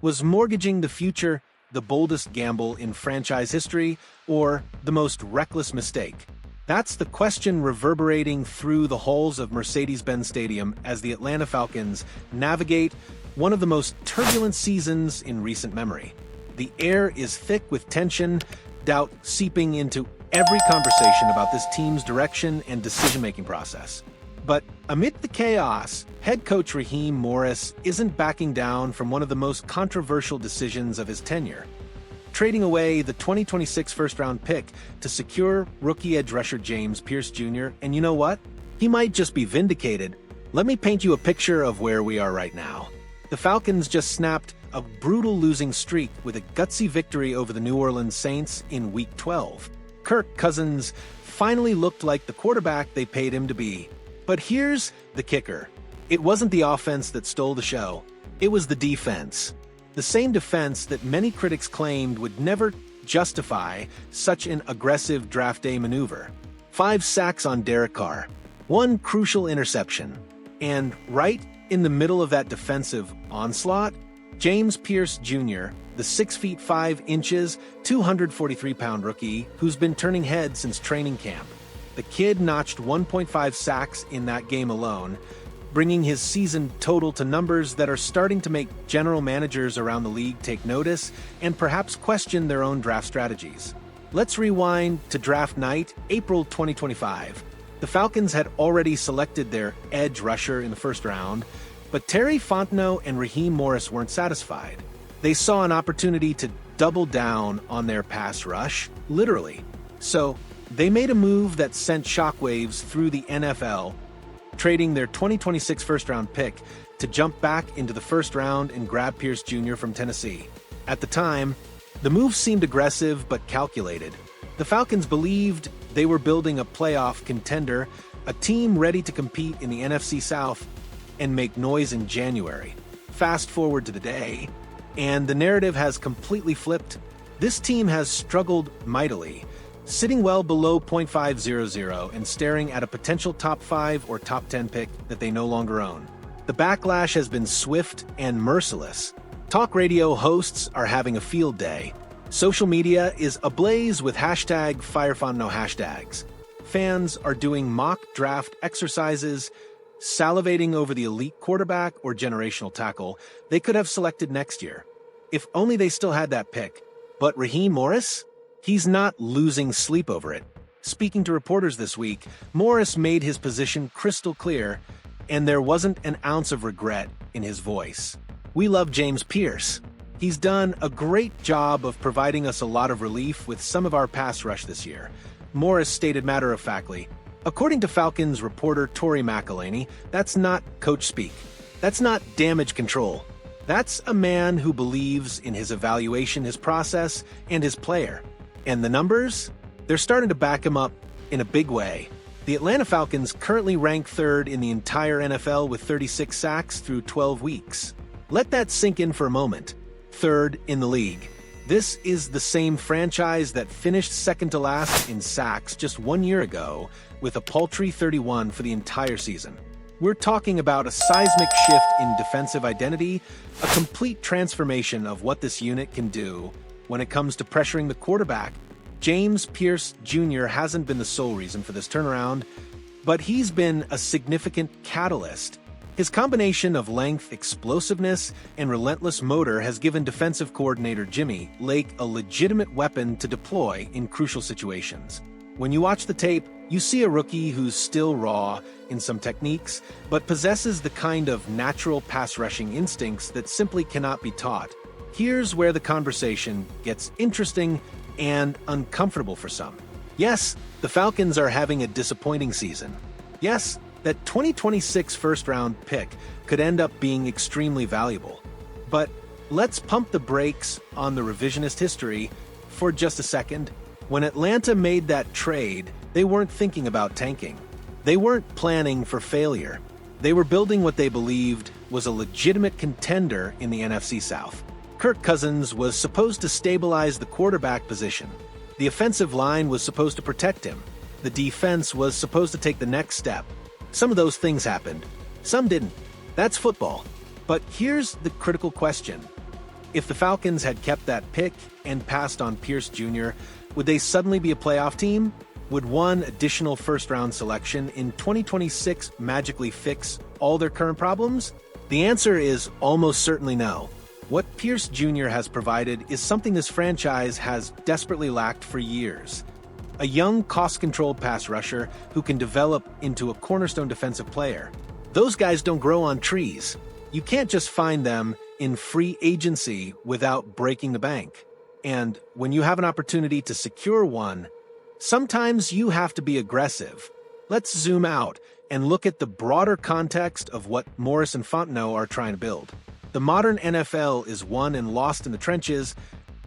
Was mortgaging the future the boldest gamble in franchise history, or the most reckless mistake? That's the question reverberating through the halls of Mercedes-Benz Stadium as the Atlanta Falcons navigate one of the most turbulent seasons in recent memory. The air is thick with tension, doubt seeping into every conversation about this team's direction and decision-making process. But amid the chaos, head coach Raheem Morris isn't backing down from one of the most controversial decisions of his tenure, trading away the 2026 first-round pick to secure rookie edge rusher James Pearce Jr. And you know what? He might just be vindicated. Let me paint you a picture of where we are right now. The Falcons just snapped a brutal losing streak with a gutsy victory over the New Orleans Saints in Week 12. Kirk Cousins finally looked like the quarterback they paid him to be. But here's the kicker. It wasn't the offense that stole the show. It was the defense. The same defense that many critics claimed would never justify such an aggressive draft day maneuver. 5 sacks on Derek Carr, 1 crucial interception, and right in the middle of that defensive onslaught, James Pearce Jr., the 6 feet 5 inches, 243-pound rookie who's been turning heads since training camp. The kid notched 1.5 sacks in that game alone, bringing his season total to numbers that are starting to make general managers around the league take notice and perhaps question their own draft strategies. Let's rewind to draft night, April 2025. The Falcons had already selected their edge rusher in the first round, but Terry Fontenot and Raheem Morris weren't satisfied. They saw an opportunity to double down on their pass rush, literally. So they made a move that sent shockwaves through the NFL, trading their 2026 first-round pick to jump back into the first round and grab Pearce Jr. from Tennessee. At the time, the move seemed aggressive but calculated. The Falcons believed they were building a playoff contender, a team ready to compete in the NFC South and make noise in January. Fast forward to the day, and the narrative has completely flipped. This team has struggled mightily, sitting well below .500 and staring at a potential top 5 or top 10 pick that they no longer own. The backlash has been swift and merciless. Talk radio hosts are having a field day. Social media is ablaze with #FireFontenot hashtags. Fans are doing mock draft exercises, salivating over the elite quarterback or generational tackle they could have selected next year. If only they still had that pick. But Raheem Morris? He's not losing sleep over it. Speaking to reporters this week, Morris made his position crystal clear, and there wasn't an ounce of regret in his voice. We love James Pearce. He's done a great job of providing us a lot of relief with some of our pass rush this year, Morris stated matter-of-factly. According to Falcons reporter Tori McElhaney, that's not coach speak. That's not damage control. That's a man who believes in his evaluation, his process, and his player. And the numbers? They're starting to back him up in a big way. The Atlanta Falcons currently rank 3rd in the entire NFL with 36 sacks through 12 weeks. Let that sink in for a moment. 3rd in the league. This is the same franchise that finished second to last in sacks just 1 year ago, with a paltry 31 for the entire season. We're talking about a seismic shift in defensive identity, a complete transformation of what this unit can do when it comes to pressuring the quarterback. James Pearce Jr. hasn't been the sole reason for this turnaround, but he's been a significant catalyst. His combination of length, explosiveness, and relentless motor has given defensive coordinator Jimmy Lake a legitimate weapon to deploy in crucial situations. When you watch the tape, you see a rookie who's still raw in some techniques, but possesses the kind of natural pass-rushing instincts that simply cannot be taught. Here's where the conversation gets interesting and uncomfortable for some. Yes, the Falcons are having a disappointing season. Yes, that 2026 first-round pick could end up being extremely valuable. But let's pump the brakes on the revisionist history for just a second. When Atlanta made that trade, they weren't thinking about tanking. They weren't planning for failure. They were building what they believed was a legitimate contender in the NFC South. Kirk Cousins was supposed to stabilize the quarterback position. The offensive line was supposed to protect him. The defense was supposed to take the next step. Some of those things happened. Some didn't. That's football. But here's the critical question. If the Falcons had kept that pick and passed on Pearce Jr., would they suddenly be a playoff team? Would one additional first-round selection in 2026 magically fix all their current problems? The answer is almost certainly no. What Pearce Jr. has provided is something this franchise has desperately lacked for years. A young, cost-controlled pass rusher who can develop into a cornerstone defensive player. Those guys don't grow on trees. You can't just find them in free agency without breaking the bank. And when you have an opportunity to secure one, sometimes you have to be aggressive. Let's zoom out and look at the broader context of what Morris and Fontenot are trying to build. The modern NFL is won and lost in the trenches,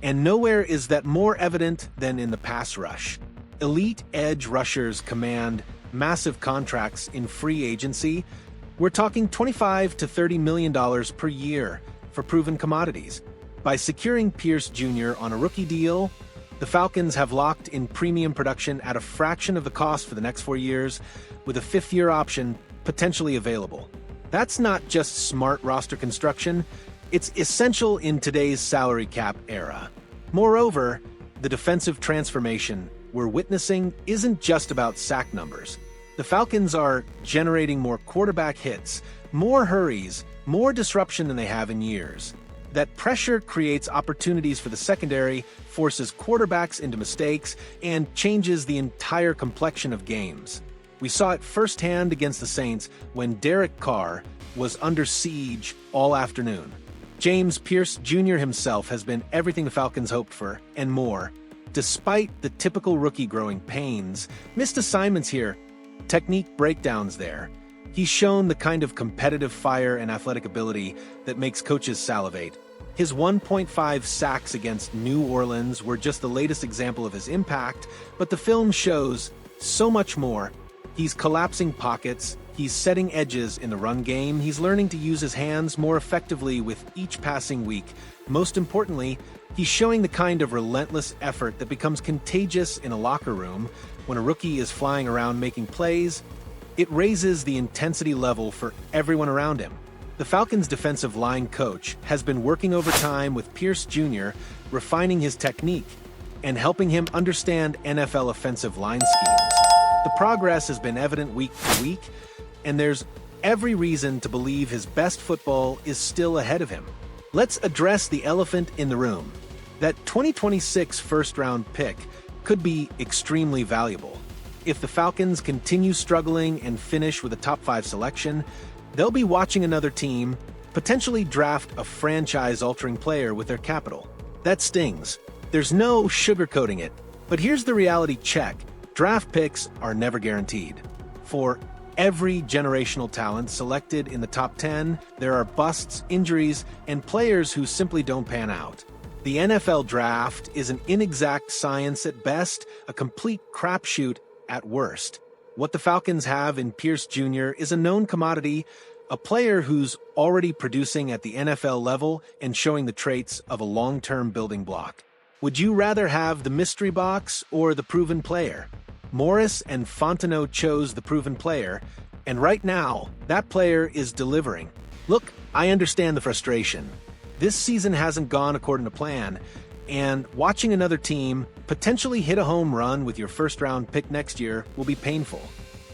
and nowhere is that more evident than in the pass rush. Elite edge rushers command massive contracts in free agency. We're talking $25 to $30 million per year for proven commodities. By securing Pearce Jr. on a rookie deal, the Falcons have locked in premium production at a fraction of the cost for the next 4 years, with a fifth-year option potentially available. That's not just smart roster construction, it's essential in today's salary cap era. Moreover, the defensive transformation we're witnessing isn't just about sack numbers. The Falcons are generating more quarterback hits, more hurries, more disruption than they have in years. That pressure creates opportunities for the secondary, forces quarterbacks into mistakes, and changes the entire complexion of games. We saw it firsthand against the Saints when Derek Carr was under siege all afternoon. James Pearce Jr. himself has been everything the Falcons hoped for, and more. Despite the typical rookie growing pains, missed assignments here, technique breakdowns there, he's shown the kind of competitive fire and athletic ability that makes coaches salivate. His 1.5 sacks against New Orleans were just the latest example of his impact, but the film shows so much more. He's collapsing pockets, he's setting edges in the run game, he's learning to use his hands more effectively with each passing week. Most importantly, he's showing the kind of relentless effort that becomes contagious in a locker room. When a rookie is flying around making plays, it raises the intensity level for everyone around him. The Falcons' defensive line coach has been working overtime with Pearce Jr., refining his technique and helping him understand NFL offensive line schemes. The progress has been evident week to week, and there's every reason to believe his best football is still ahead of him. Let's address the elephant in the room. That 2026 first-round pick could be extremely valuable. If the Falcons continue struggling and finish with a top-5 selection, they'll be watching another team potentially draft a franchise-altering player with their capital. That stings. There's no sugarcoating it. But here's the reality check. Draft picks are never guaranteed. For every generational talent selected in the top 10, there are busts, injuries, and players who simply don't pan out. The NFL draft is an inexact science at best, a complete crapshoot at worst. What the Falcons have in Pearce Jr. is a known commodity, a player who's already producing at the NFL level and showing the traits of a long-term building block. Would you rather have the mystery box or the proven player? Morris and Fontenot chose the proven player, and right now, that player is delivering. Look, I understand the frustration. This season hasn't gone according to plan, and watching another team potentially hit a home run with your first-round pick next year will be painful.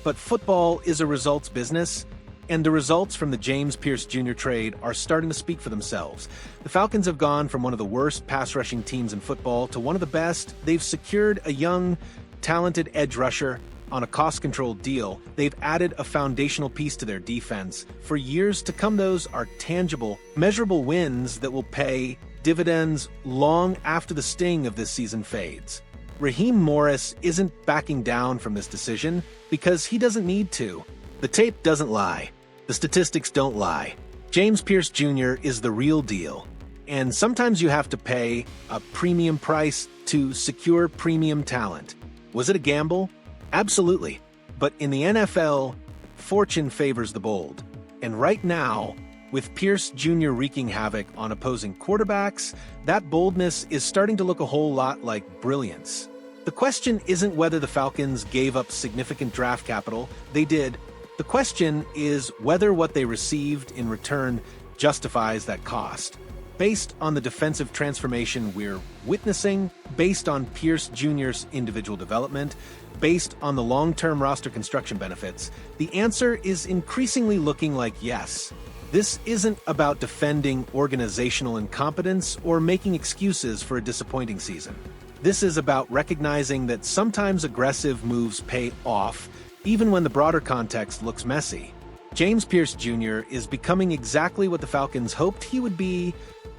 But football is a results business, and the results from the James Pearce Jr. trade are starting to speak for themselves. The Falcons have gone from one of the worst pass-rushing teams in football to one of the best. They've secured a young, talented edge rusher on a cost-controlled deal. They've added a foundational piece to their defense. For years to come, those are tangible, measurable wins that will pay dividends long after the sting of this season fades. Raheem Morris isn't backing down from this decision because he doesn't need to. The tape doesn't lie. The statistics don't lie. James Pearce Jr. is the real deal. And sometimes you have to pay a premium price to secure premium talent. Was it a gamble? Absolutely. But in the NFL, fortune favors the bold. And right now, with Pearce Jr. wreaking havoc on opposing quarterbacks, that boldness is starting to look a whole lot like brilliance. The question isn't whether the Falcons gave up significant draft capital. They did. The question is whether what they received in return justifies that cost. based on the defensive transformation we're witnessing, based on Pearce Jr.'s individual development, based on the long-term roster construction benefits, the answer is increasingly looking like yes. This isn't about defending organizational incompetence or making excuses for a disappointing season. This is about recognizing that sometimes aggressive moves pay off, even when the broader context looks messy. James Pearce Jr. is becoming exactly what the Falcons hoped he would be: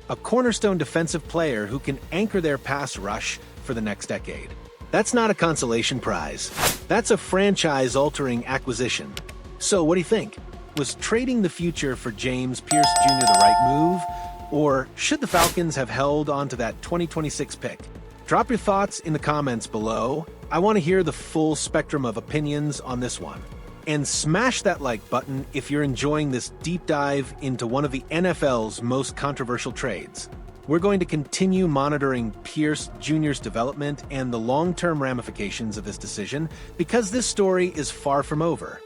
a cornerstone defensive player who can anchor their pass rush for the next decade. That's not a consolation prize. That's a franchise-altering acquisition. So what do you think? Was trading the future for James Pearce Jr. the right move? Or should the Falcons have held on to that 2026 pick? Drop your thoughts in the comments below. I want to hear the full spectrum of opinions on this one. And smash that like button if you're enjoying this deep dive into one of the NFL's most controversial trades. We're going to continue monitoring Pearce Jr.'s development and the long-term ramifications of this decision, because this story is far from over.